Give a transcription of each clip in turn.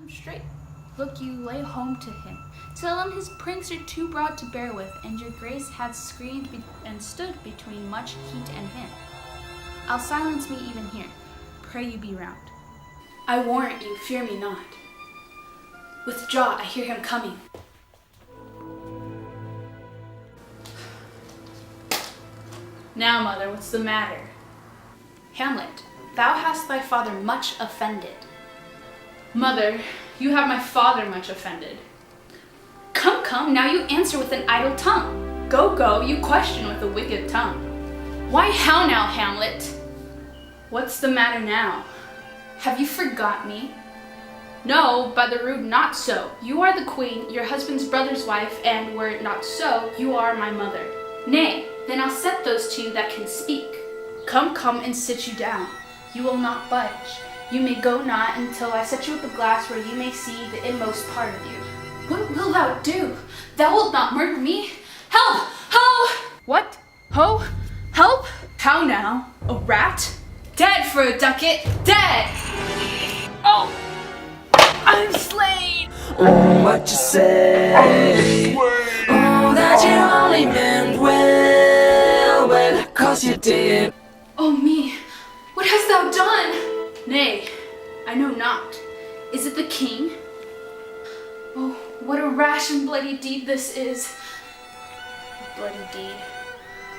come straight. Look you, lay home to him. Tell him his pranks are too broad to bear with, and your grace hath screened and stood between much heat and him. I'll silence me even here. Pray you be round. I warrant you, fear me not. Withdraw, I hear him coming. Now, mother, what's the matter? Hamlet, thou hast thy father much offended. Mother, you have my father much offended. Come, come, now you answer with an idle tongue. Go, go, you question with a wicked tongue. Why, how now, Hamlet? What's the matter now? Have you forgot me? No, by the rood, not so. You are the queen, your husband's brother's wife, and were it not so, you are my mother. Nay, then I'll set those two that can speak. Come, come, and sit you down. You will not budge. You may go not until I set you with a glass where you may see the inmost part of you. What wilt thou do? Thou wilt not murder me? Help! Ho! What? Ho? Help? How now? A rat? Dead for a ducat! Dead! Oh! I'm slain! Oh, what you say? Oh, that you only meant well, 'cause you did. Oh me, what hast thou done? Nay, I know not. Is it the king? Oh, what a rash and bloody deed this is. A bloody deed.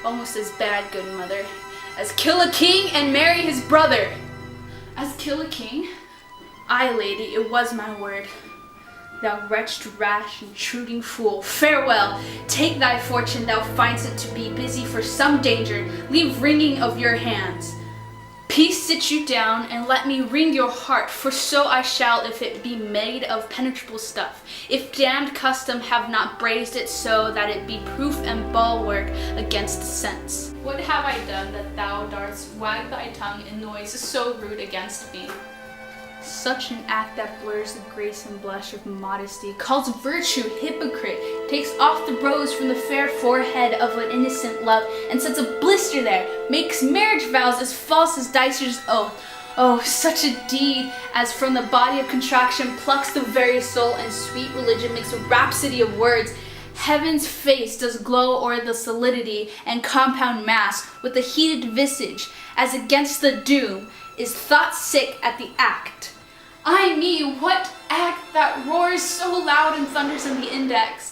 Almost as bad, good mother, as kill a king and marry his brother. As kill a king? Aye, lady, it was my word. Thou wretched, rash, intruding fool, farewell. Take thy fortune, thou find'st it to be busy for some danger. Leave wringing of your hands. Peace, sit you down, and let me wring your heart, for so I shall if it be made of penetrable stuff. If damned custom have not brazed it so that it be proof and bulwark against sense. What have I done that thou darst wag thy tongue in noise so rude against me? Such an act that blurs the grace and blush of modesty, calls virtue hypocrite, takes off the rose from the fair forehead of an innocent love, and sets a blister there, makes marriage vows as false as Dicer's oath. Oh, such a deed as from the body of contraction plucks the very soul, and sweet religion makes a rhapsody of words. Heaven's face does glow o'er the solidity and compound mass with a heated visage, as against the doom is thought sick at the act. Ay me, what act that roars so loud and thunders in the index?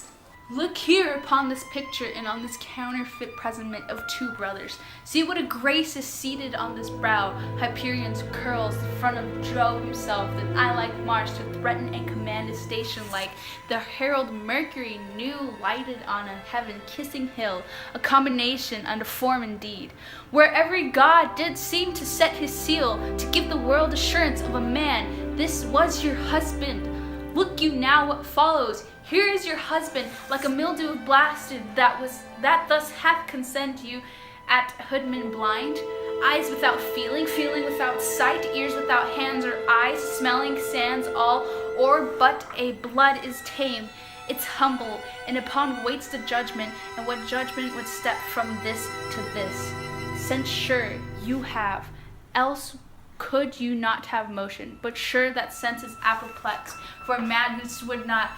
Look here upon this picture and on this counterfeit presentment of two brothers. See what a grace is seated on this brow. Hyperion's curls, the front of Jove himself, that I like Mars to threaten and command his station like the herald Mercury new lighted on a heaven kissing hill, a combination under form indeed, where every god did seem to set his seal, to give the world assurance of a man. This was your husband. Look you now what follows. Here is your husband, like a mildew blasted, that thus hath consent you at hoodman blind. Eyes without feeling, feeling without sight, ears without hands or eyes, smelling sands all, or but a blood is tame. It's humble, and upon waits the judgment, and what judgment would step from this to this. Since sure you have, else could you not have motion, but sure that sense is apoplexed, for madness would not.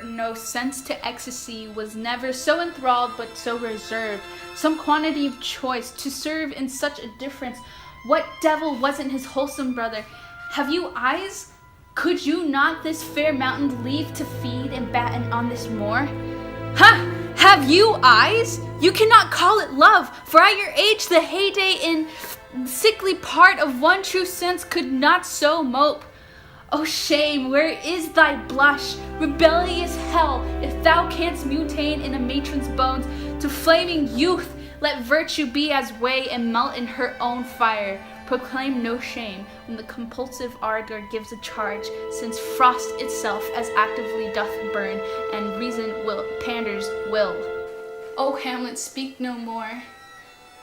No sense to ecstasy was never so enthralled but so reserved, some quantity of choice to serve in such a difference. What devil wasn't his wholesome brother? Have you eyes? Could you not this fair mountain leave to feed and batten on this moor? Ha! Have you eyes? You cannot call it love, for at your age the heyday in sickly part of one true sense could not so mope. Oh shame, where is thy blush? Rebellious hell, if thou canst mutate in a matron's bones to flaming youth, let virtue be as way and melt in her own fire. Proclaim no shame when the compulsive ardor gives a charge, since frost itself as actively doth burn, and reason panders will. O Hamlet, speak no more.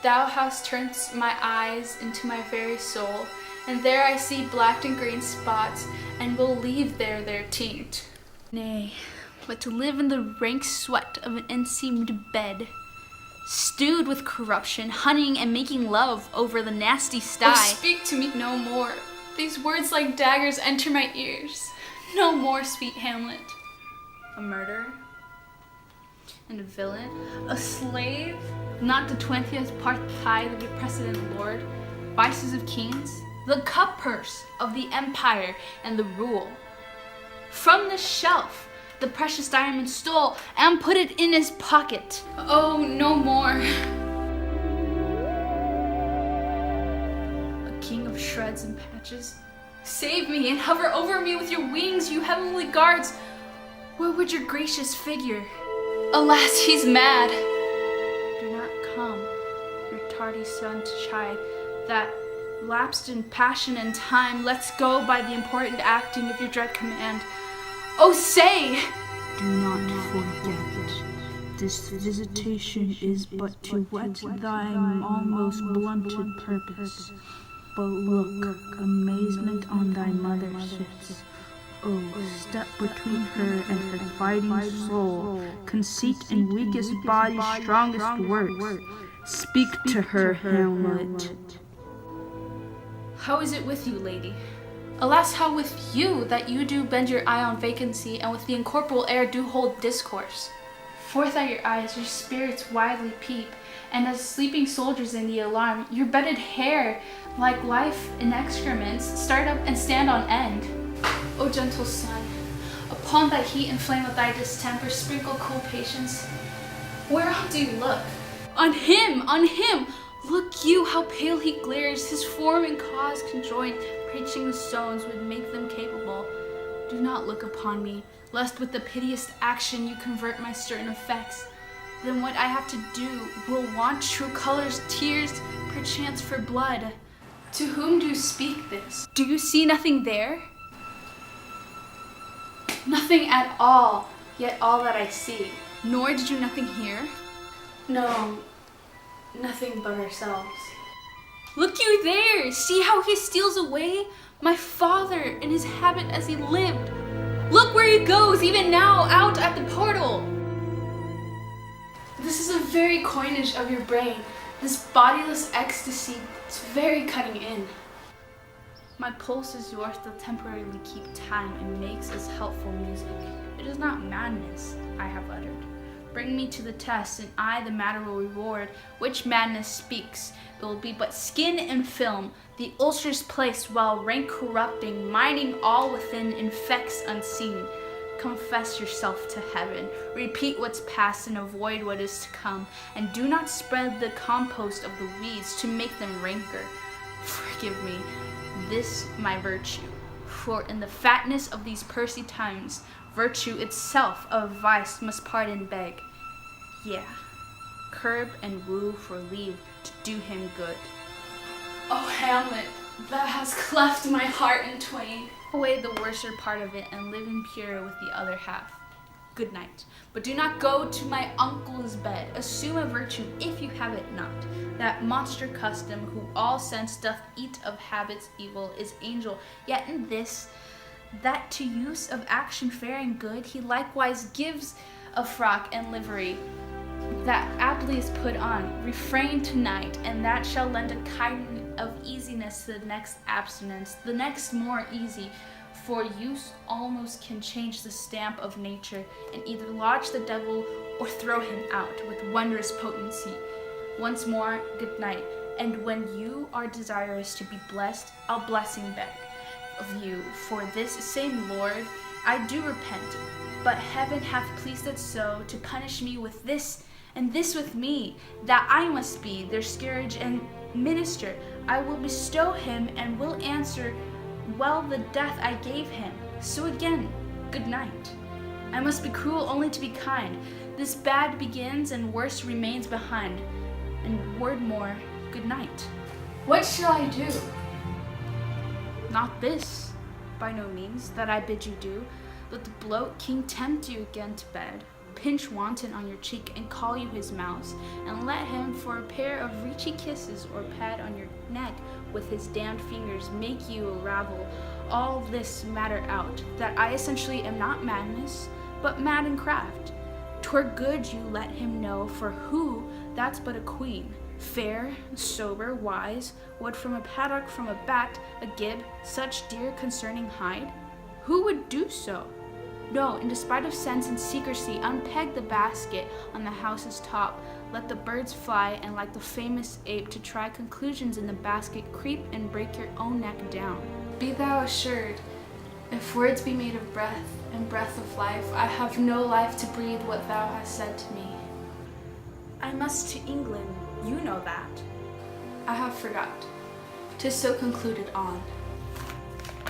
Thou hast turned my eyes into my very soul, and there I see black and green spots, and will leave there their taint. Nay, but to live in the rank sweat of an enseamed bed, stewed with corruption, hunting and making love over the nasty sty. Oh, speak to me no more. These words like daggers enter my ears. No more, sweet Hamlet. A murderer? And a villain? A slave? Not the 20th part tithe of your precedent lord? Vices of kings? The cup purse of the empire and the rule. From the shelf, the precious diamond stole and put it in his pocket. Oh, no more. A king of shreds and patches. Save me and hover over me with your wings, you heavenly guards. Where would your gracious figure? Alas, he's mad. Do not come, your tardy son to chide, that lapsed in passion and time, let's go by the important acting of your dread command. Oh, say! Do not forget, this visitation is but to whet thine almost blunted purpose. But look, amazement on thy mother sits. Oh, step between her and her fighting soul, conceit and weakest body's strongest words. Speak to her, Hamlet. How is it with you, lady? Alas, how with you, that you do bend your eye on vacancy, and with the incorporeal air do hold discourse? Forth at your eyes your spirits widely peep, and as sleeping soldiers in the alarm, your bedded hair, like life in excrements, start up and stand on end. O gentle sun, upon thy heat and flame of thy distemper, sprinkle cool patience. Whereon do you look? On him, on him! Look you, how pale he glares, his form and cause conjoined, preaching the stones would make them capable. Do not look upon me, lest with the piteous action you convert my certain effects. Then what I have to do will want true colors, tears, perchance for blood. To whom do you speak this? Do you see nothing there? Nothing at all, yet all that I see. Nor did you nothing hear? No, nothing but ourselves. Look you there! See how he steals away? My father in his habit as he lived. Look where he goes, even now, out at the portal. This is a very coinage of your brain. This bodiless ecstasy, it's very cutting in. My pulse is yours to temporarily keep time and makes as helpful music. It is not madness I have uttered. Bring me to the test, and I the matter will reward. Which madness speaks? It will be but skin and film, the ulcer's place while rank corrupting, mining all within, infects unseen. Confess yourself to heaven, repeat what's past and avoid what is to come, and do not spread the compost of the weeds to make them rancor. Forgive me, this my virtue, for in the fatness of these pursy times, virtue itself of vice must pardon beg. Yeah, curb and woo for leave to do him good. Oh, Hamlet, thou hast cleft my heart in twain. Away the worser part of it and live in pure with the other half. Good night. But do not go to my uncle's bed. Assume a virtue if you have it not. That monster custom, who all sense doth eat of habits evil, is angel. Yet in this, that to use of action fair and good, he likewise gives a frock and livery that aptly is put on. Refrain tonight, and that shall lend a kind of easiness to the next abstinence, the next more easy, for use almost can change the stamp of nature, and either lodge the devil or throw him out with wondrous potency. Once more, good night, and when you are desirous to be blessed, I'll blessing beg of you, for this same Lord I do repent, but heaven hath pleased it so to punish me with this, and this with me, that I must be their scourge and minister. I will bestow him and will answer well the death I gave him. So again, good night. I must be cruel only to be kind. This bad begins and worse remains behind. And word more, good night. What shall I do? Not this, by no means, that I bid you do. Let the bloat king tempt you again to bed, pinch wanton on your cheek and call you his mouse, and let him for a pair of reachy kisses or pad on your neck with his damned fingers make you ravel all this matter out, that I essentially am not madness, but mad in craft. 'Twere good you let him know, for who, that's but a queen, Fair, sober, wise, would from a paddock, from a bat, a gib, such dear concerning hide? Who would do so? No, in despite of sense and secrecy, unpeg the basket on the house's top, let the birds fly, and like the famous ape, to try conclusions in the basket, creep and break your own neck down. Be thou assured, if words be made of breath, and breath of life, I have no life to breathe what thou hast said to me. I must to England, you know that. I have forgot. 'Tis so concluded on.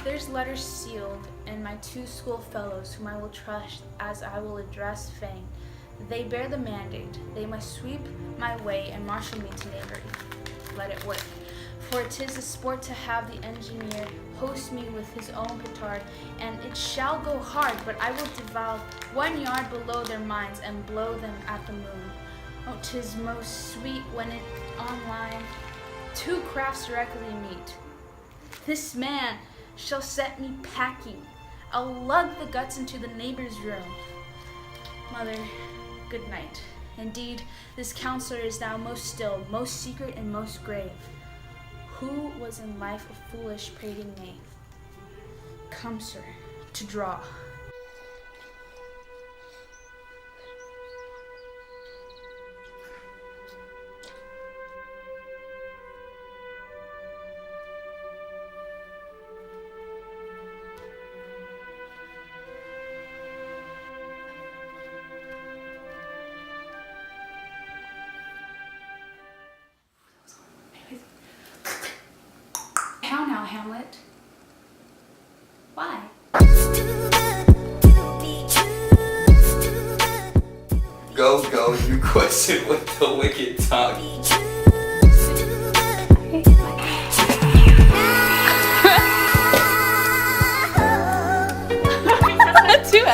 There's letters sealed, and my 2 schoolfellows, whom I will trust as I will address Fang. They bear the mandate. They must sweep my way and marshal me to knavery. Let it work. For 'tis a sport to have the engineer host me with his own petard, and it shall go hard, but I will devour 1 yard below their minds and blow them at the moon. Oh, 'tis most sweet when it online 2 crafts directly meet. This man shall set me packing. I'll lug the guts into the neighbor's room. Mother, good night. Indeed, this counselor is now most still, most secret, and most grave. Who was in life a foolish, prating knave? Come, sir, to draw. How now, Hamlet? Why? Go, you question with the wicked tongue. Too